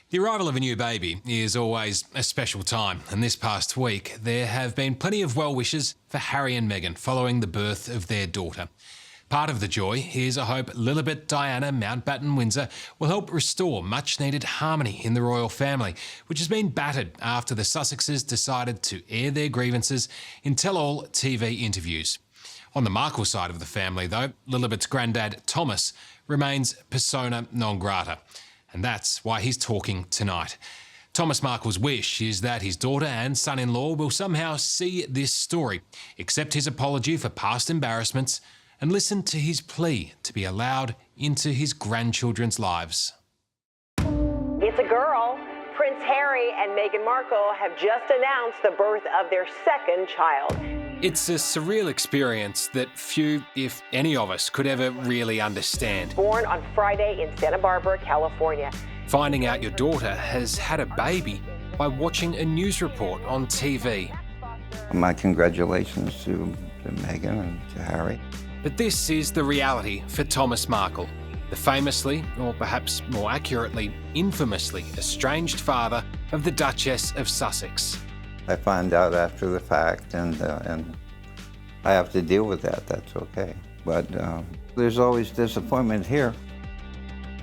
The arrival of a new baby is always a special time, and this past week there have been plenty of well wishes for Harry and Meghan following the birth of their daughter. Part of the joy is a hope Lilibet Diana Mountbatten-Windsor will help restore much-needed harmony in the royal family, which has been battered after the Sussexes decided to air their grievances in tell-all TV interviews. On the Markle side of the family, though, Lilibet's granddad, Thomas, remains persona non grata. And that's why he's talking tonight. Thomas Markle's wish is that his daughter and son-in-law will somehow see this story, accept his apology for past embarrassments, and listen to his plea to be allowed into his grandchildren's lives. It's a girl. Prince Harry and Meghan Markle have just announced the birth of their second child. It's a surreal experience that few, if any of us, could ever really understand. Born on Friday in Santa Barbara, California. Finding out your daughter has had a baby by watching a news report on TV. My congratulations to Meghan and to Harry. But this is the reality for Thomas Markle, the famously, or perhaps more accurately, infamously estranged father of the Duchess of Sussex. I find out after the fact, and I have to deal with that. That's okay. But there's always disappointment here.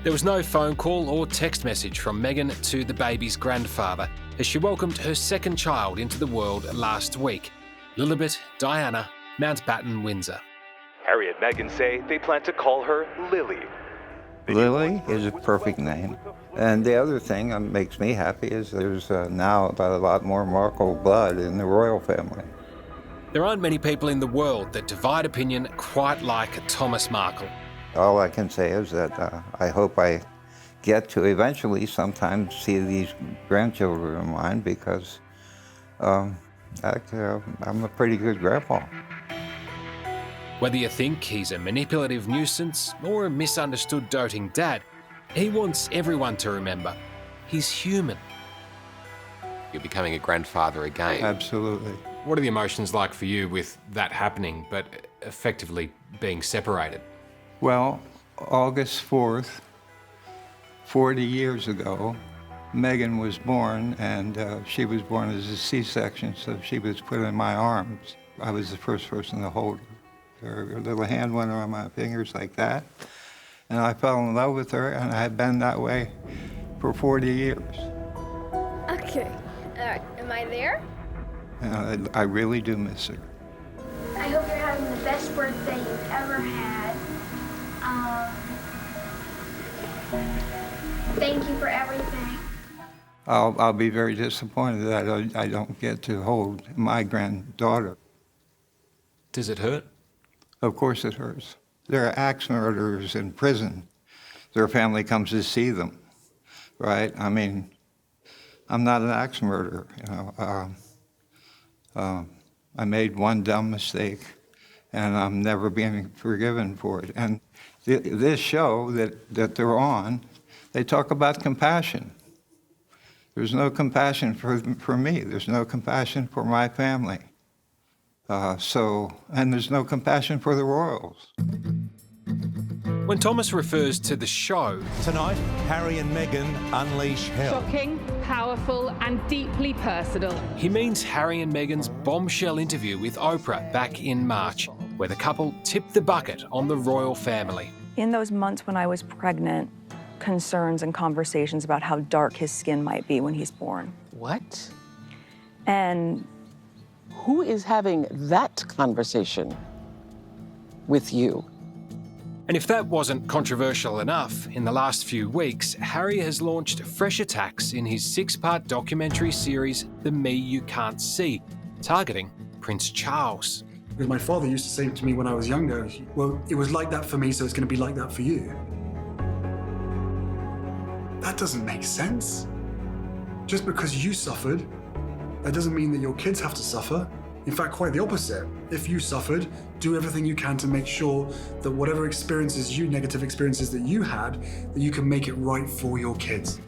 There was no phone call or text message from Meghan to the baby's grandfather as she welcomed her second child into the world last week, Lilibet Diana Mountbatten-Windsor. Harry and Meghan say they plan to call her Lily. Lily is a perfect name. And the other thing that makes me happy is there's now a lot more Markle blood in the royal family. There aren't many people in the world that divide opinion quite like Thomas Markle. All I can say is that I hope I get to eventually sometime see these grandchildren of mine because I'm a pretty good grandpa. Whether you think he's a manipulative nuisance or a misunderstood doting dad, he wants everyone to remember he's human. You're becoming a grandfather again. Absolutely. What are the emotions like for you with that happening, but effectively being separated? Well, August 4th, 40 years ago, Meghan was born, and she was born as a C-section, so she was put in my arms. I was the first person to hold her. Her little hand went around my fingers like that, and I fell in love with her, and I had been that way for 40 years. Okay, am I there? And I really do miss her. I hope you're having the best birthday you've ever had. Thank you for everything. I'll be very disappointed that I don't get to hold my granddaughter. Does it hurt? Of course it hurts. There are axe murderers in prison. Their family comes to see them, right? I mean, I'm not an axe murderer. I made one dumb mistake, and I'm never being forgiven for it. And this show that they're on, they talk about compassion. There's no compassion for me. There's no compassion for my family. And there's no compassion for the royals. When Thomas refers to the show, tonight, Harry and Meghan unleash hell. Shocking, powerful, and deeply personal. he means Harry and Meghan's bombshell interview with Oprah back in March, where the couple tipped the bucket on the royal family. In those months when I was pregnant, concerns and conversations about how dark his skin might be when he's born. What? And who is having that conversation with you? And if that wasn't controversial enough, in the last few weeks, Harry has launched fresh attacks in his 6-part documentary series, The Me You Can't See, targeting Prince Charles. Because my father used to say to me when I was younger, well, it was like that for me, so it's going to be like that for you. That doesn't make sense. Just because you suffered, that doesn't mean that your kids have to suffer. In fact, quite the opposite. If you suffered, do everything you can to make sure that whatever negative experiences that you had, that you can make it right for your kids.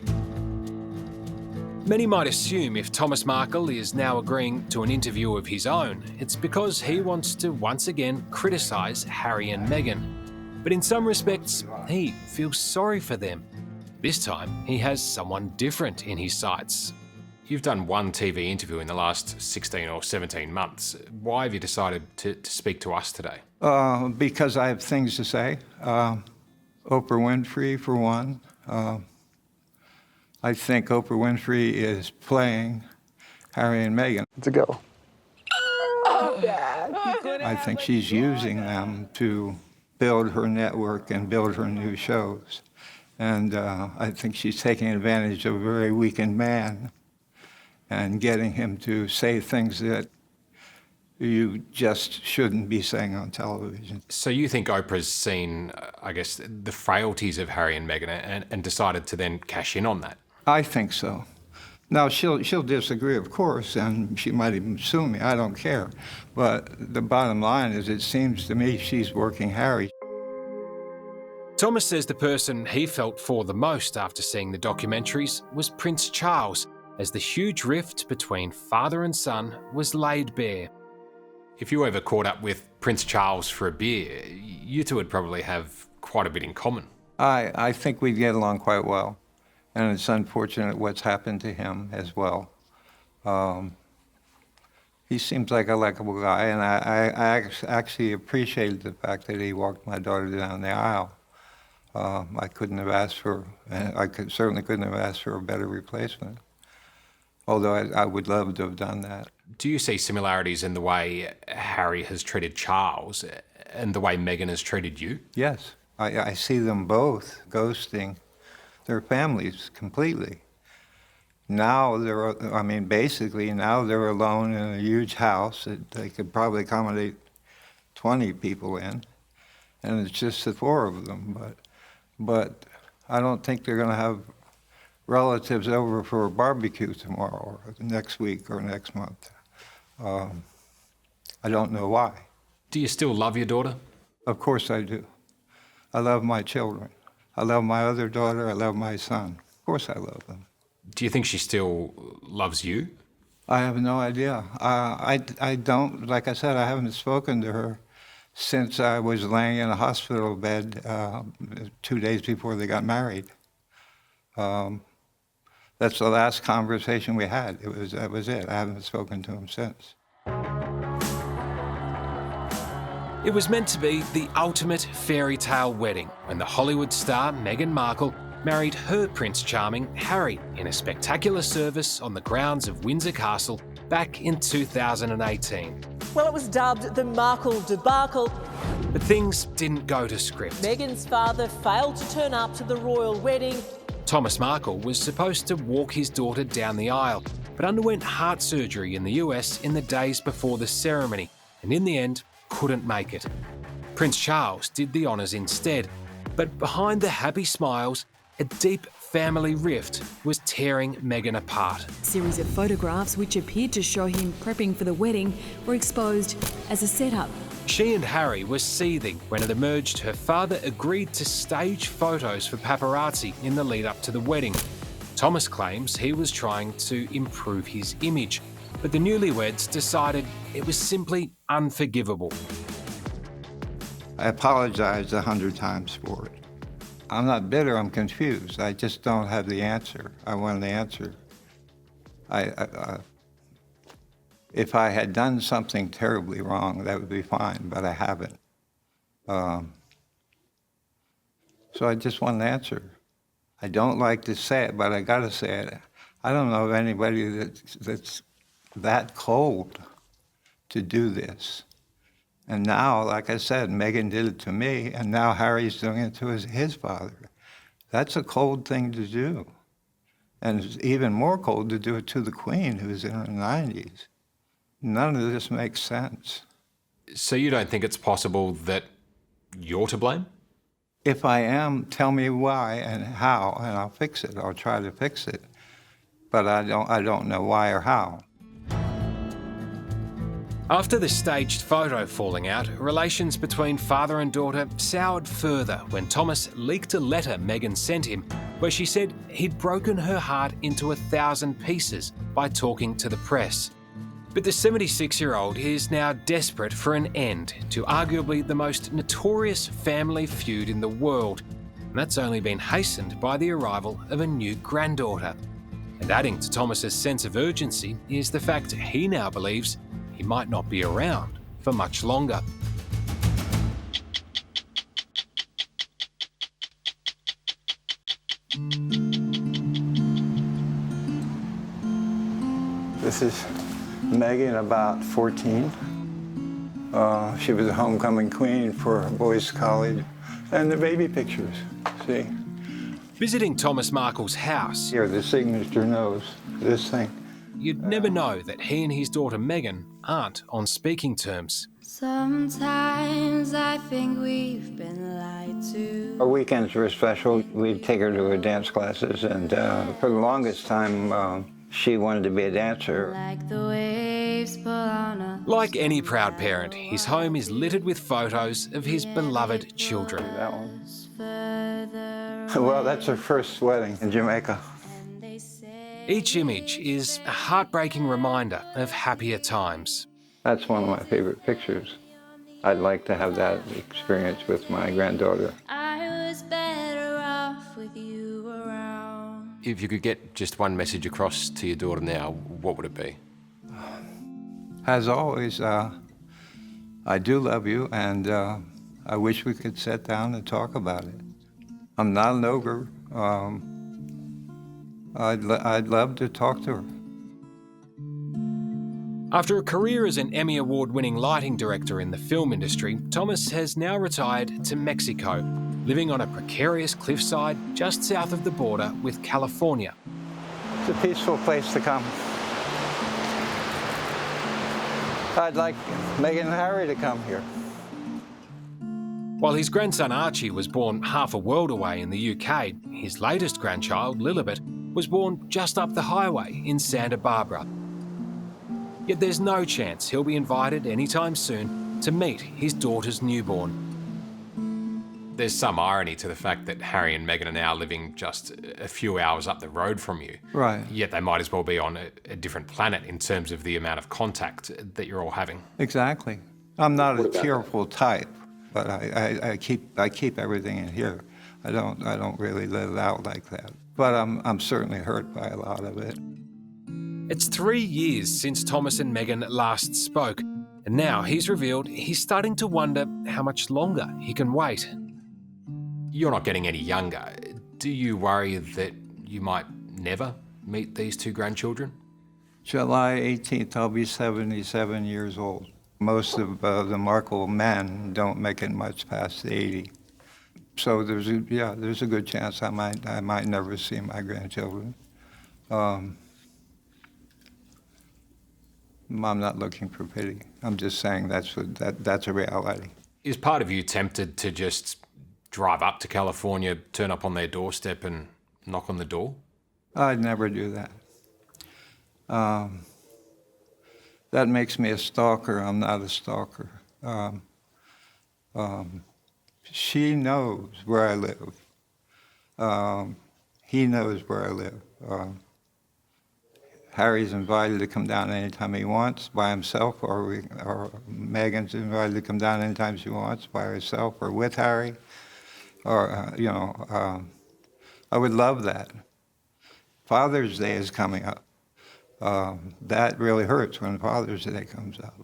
Many might assume if Thomas Markle is now agreeing to an interview of his own, it's because he wants to once again criticise Harry and Meghan. But in some respects, he feels sorry for them. This time, he has someone different in his sights. You've done one TV interview in the last 16 or 17 months. Why have you decided to speak to us today? Because I have things to say. Oprah Winfrey, for one. I think Oprah Winfrey is playing Harry and Meghan. To go. I think she's using them to build her network and build her new shows. And I think she's taking advantage of a very weakened man and getting him to say things that you just shouldn't be saying on television. So you think Oprah's seen, I guess, the frailties of Harry and Meghan and decided to then cash in on that? I think so. Now, she'll disagree, of course, and she might even sue me. I don't care. But the bottom line is, it seems to me she's working Harry. Thomas says the person he felt for the most after seeing the documentaries was Prince Charles, as the huge rift between father and son was laid bare. If you ever caught up with Prince Charles for a beer, you two would probably have quite a bit in common. I think we'd get along quite well, and it's unfortunate what's happened to him as well. He seems like a likable guy, and I actually appreciated the fact that he walked my daughter down the aisle. I certainly couldn't have asked for a better replacement, although I would love to have done that. Do you see similarities in the way Harry has treated Charles and the way Meghan has treated you? Yes, I see them both ghosting their families completely. Now basically now they're alone in a huge house that they could probably accommodate 20 people in, and it's just the four of them. But I don't think they're going to have relatives over for a barbecue tomorrow or next week or next month. I don't know why. Do you still love your daughter? Of course I do. I love my children. I love my other daughter. I love my son. Of course I love them. Do you think she still loves you? I have no idea. I don't, like I said, I haven't spoken to her since I was laying in a hospital bed 2 days before they got married. That's the last conversation we had. That was it. I haven't spoken to him since. It was meant to be the ultimate fairy tale wedding when the Hollywood star Meghan Markle married her Prince Charming, Harry, in a spectacular service on the grounds of Windsor Castle back in 2018. Well, it was dubbed the Markle debacle. But things didn't go to script. Meghan's father failed to turn up to the royal wedding. Thomas Markle was supposed to walk his daughter down the aisle, but underwent heart surgery in the US in the days before the ceremony, and in the end, couldn't make it. Prince Charles did the honours instead, but behind the happy smiles, a deep family rift was tearing Meghan apart. A series of photographs which appeared to show him prepping for the wedding were exposed as a setup. She and Harry were seething when it emerged her father agreed to stage photos for paparazzi in the lead up to the wedding. Thomas claims he was trying to improve his image, but the newlyweds decided it was simply unforgivable. I apologized 100 times for it. I'm not bitter, I'm confused. I just don't have the answer. I want the answer. If I had done something terribly wrong, that would be fine, but I haven't. So I just want an answer. I don't like to say it, but I gotta say it. I don't know of anybody that's that cold to do this. And now, like I said, Meghan did it to me, and now Harry's doing it to his father. That's a cold thing to do. And it's even more cold to do it to the Queen, who's in her 90s. None of this makes sense. So you don't think it's possible that you're to blame? If I am, tell me why and how, and I'll fix it. I'll try to fix it. But I don't know why or how. After the staged photo falling out, relations between father and daughter soured further when Thomas leaked a letter Meghan sent him where she said he'd broken her heart into 1,000 pieces by talking to the press. But the 76-year-old is now desperate for an end to arguably the most notorious family feud in the world. And that's only been hastened by the arrival of a new granddaughter. And adding to Thomas's sense of urgency is the fact he now believes he might not be around for much longer. This is Meghan, about 14. She was a homecoming queen for boys' college. And the baby pictures, see? Visiting Thomas Markle's house. Here, the signature knows this thing. You'd never know that he and his daughter Meghan aren't on speaking terms. Sometimes I think we've been lied to. Our weekends were special. We'd take her to her dance classes, and for the longest time, she wanted to be a dancer. Like the waves pull on us. Like any proud parent, his home is littered with photos of his beloved children. That one. Well, that's her first wedding in Jamaica. Each image is a heartbreaking reminder of happier times. That's one of my favorite pictures. I'd like to have that experience with my granddaughter. I was better off with you around. If you could get just one message across to your daughter now, what would it be? As always, I do love you, and I wish we could sit down and talk about it. I'm not an ogre. I'd love to talk to her. After a career as an Emmy Award-winning lighting director in the film industry, Thomas has now retired to Mexico, living on a precarious cliffside just south of the border with California. It's a peaceful place to come. I'd like Meghan and Harry to come here. While his grandson Archie was born half a world away in the UK, his latest grandchild, Lilibet, was born just up the highway in Santa Barbara. Yet there's no chance he'll be invited anytime soon to meet his daughter's newborn. There's some irony to the fact that Harry and Meghan are now living just a few hours up the road from you. Right. Yet they might as well be on a different planet in terms of the amount of contact that you're all having. Exactly. I'm not a tearful type, but I keep everything in here. I don't really let it out like that. But I'm certainly hurt by a lot of it. It's 3 years since Thomas and Meghan last spoke, and now he's revealed he's starting to wonder how much longer he can wait. You're not getting any younger. Do you worry that you might never meet these two grandchildren? July 18th, I'll be 77 years old. Most of the Markle men don't make it much past 80. So there's a good chance I might never see my grandchildren. I'm not looking for pity. I'm just saying that's a reality. Is part of you tempted to just drive up to California, turn up on their doorstep and knock on the door? I'd never do that. That makes me a stalker. I'm not a stalker. She knows where I live. He knows where I live. Harry's invited to come down anytime he wants by himself, or Megan's invited to come down anytime she wants by herself or with Harry. I would love that. Father's Day is coming up. That really hurts when Father's Day comes up.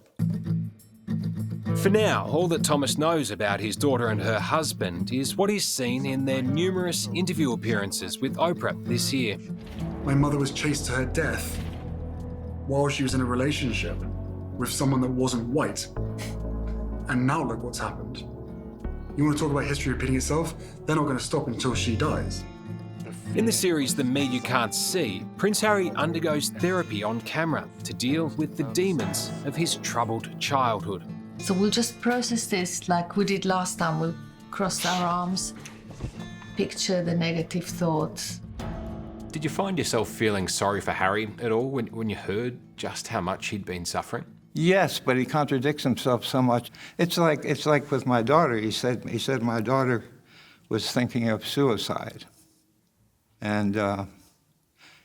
For now, all that Thomas knows about his daughter and her husband is what he's seen in their numerous interview appearances with Oprah this year. My mother was chased to her death while she was in a relationship with someone that wasn't white. And now look what's happened. You want to talk about history repeating itself? They're not going to stop until she dies. In the series The Me You Can't See, Prince Harry undergoes therapy on camera to deal with the demons of his troubled childhood. So we'll just process this like we did last time. We'll cross our arms, picture the negative thoughts. Did you find yourself feeling sorry for Harry at all when you heard just how much he'd been suffering? Yes, but he contradicts himself so much. It's like with my daughter. He said my daughter was thinking of suicide, and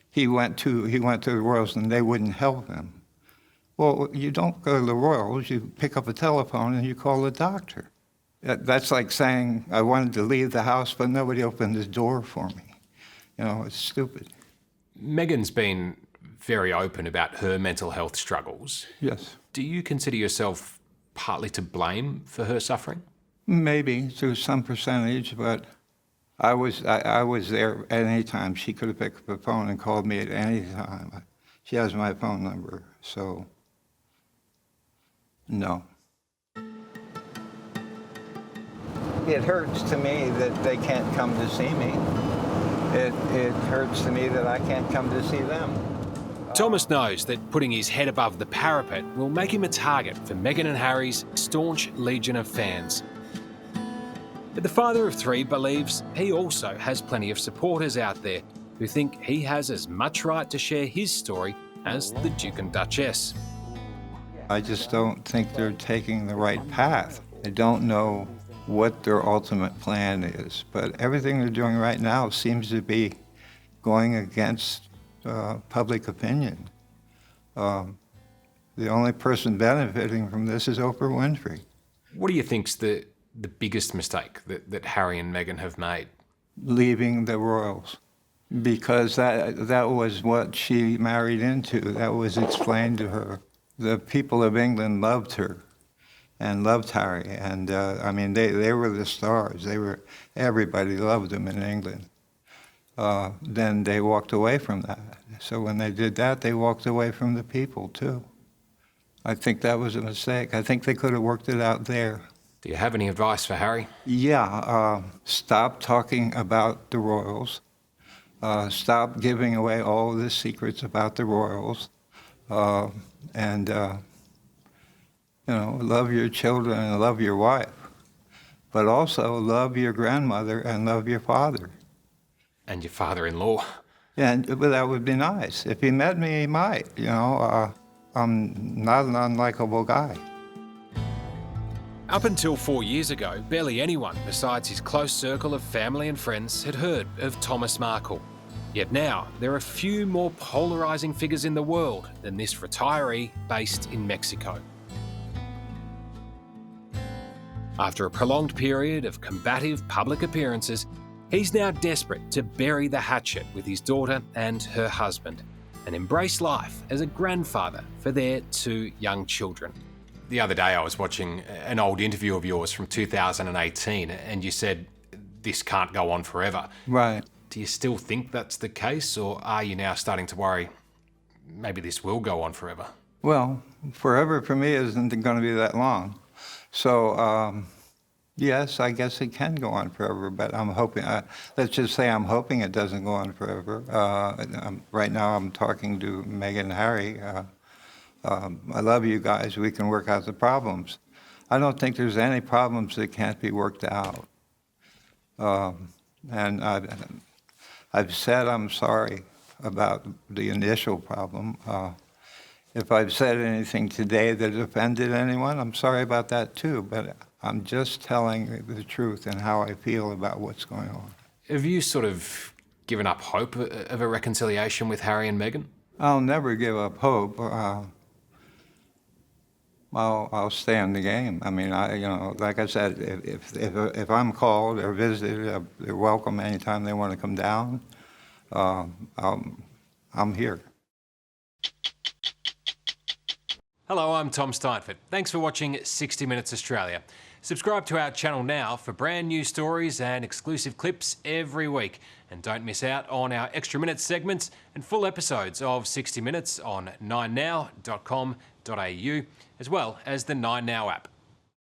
he went to the Royals and they wouldn't help him. Well, you don't go to the Royals. You pick up a telephone and you call the doctor. That's like saying I wanted to leave the house, but nobody opened the door for me. You know, it's stupid. Meghan's been very open about her mental health struggles. Yes. Do you consider yourself partly to blame for her suffering? Maybe to some percentage, but I was there at any time. She could have picked up the phone and called me at any time. She has my phone number, so no. It hurts to me that they can't come to see me. It hurts to me that I can't come to see them. Thomas knows that putting his head above the parapet will make him a target for Meghan and Harry's staunch legion of fans. But the father of three believes he also has plenty of supporters out there who think he has as much right to share his story as the Duke and Duchess. I just don't think they're taking the right path. I don't know what their ultimate plan is, but everything they're doing right now seems to be going against public opinion. The only person benefiting from this is Oprah Winfrey. What do you think's the biggest mistake that Harry and Meghan have made? Leaving the royals, because that was what she married into. That was explained to her. The people of England loved her and loved Harry, and I mean, they were the stars. Everybody loved them in England. Then they walked away from that. So when they did that, they walked away from the people too. I think that was a mistake. I think they could have worked it out there. Do you have any advice for Harry? Yeah, stop talking about the royals. Stop giving away all the secrets about the royals. And you know, love your children and love your wife. But also love your grandmother and love your father. And your father-in-law. Yeah, but that would be nice. If he met me, he might. You know, I'm not an unlikable guy. Up until 4 years ago, barely anyone besides his close circle of family and friends had heard of Thomas Markle. Yet now, there are few more polarising figures in the world than this retiree based in Mexico. After a prolonged period of combative public appearances, he's now desperate to bury the hatchet with his daughter and her husband and embrace life as a grandfather for their 2 young children. The other day I was watching an old interview of yours from 2018 and you said, this can't go on forever. Right. Do you still think that's the case, or are you now starting to worry maybe this will go on forever? Well, forever for me isn't going to be that long. So, yes, I guess it can go on forever, but I'm hoping, let's just say I'm hoping it doesn't go on forever. Right now I'm talking to Meghan and Harry. I love you guys. We can work out the problems. I don't think there's any problems that can't be worked out. And I've said I'm sorry about the initial problem. If I've said anything today that offended anyone, I'm sorry about that too, but I'm just telling the truth and how I feel about what's going on. Have you sort of given up hope of a reconciliation with Harry and Meghan? I'll never give up hope. I'll stay in the game. I mean, you know, like I said, if I'm called or visited, they're welcome anytime they want to come down. I'm here. Hello, I'm Tom Steinfort. Thanks for watching 60 Minutes Australia. Subscribe to our channel now for brand new stories and exclusive clips every week. And don't miss out on our extra minutes segments and full episodes of 60 Minutes on 9now.com.au, as well as the 9Now app.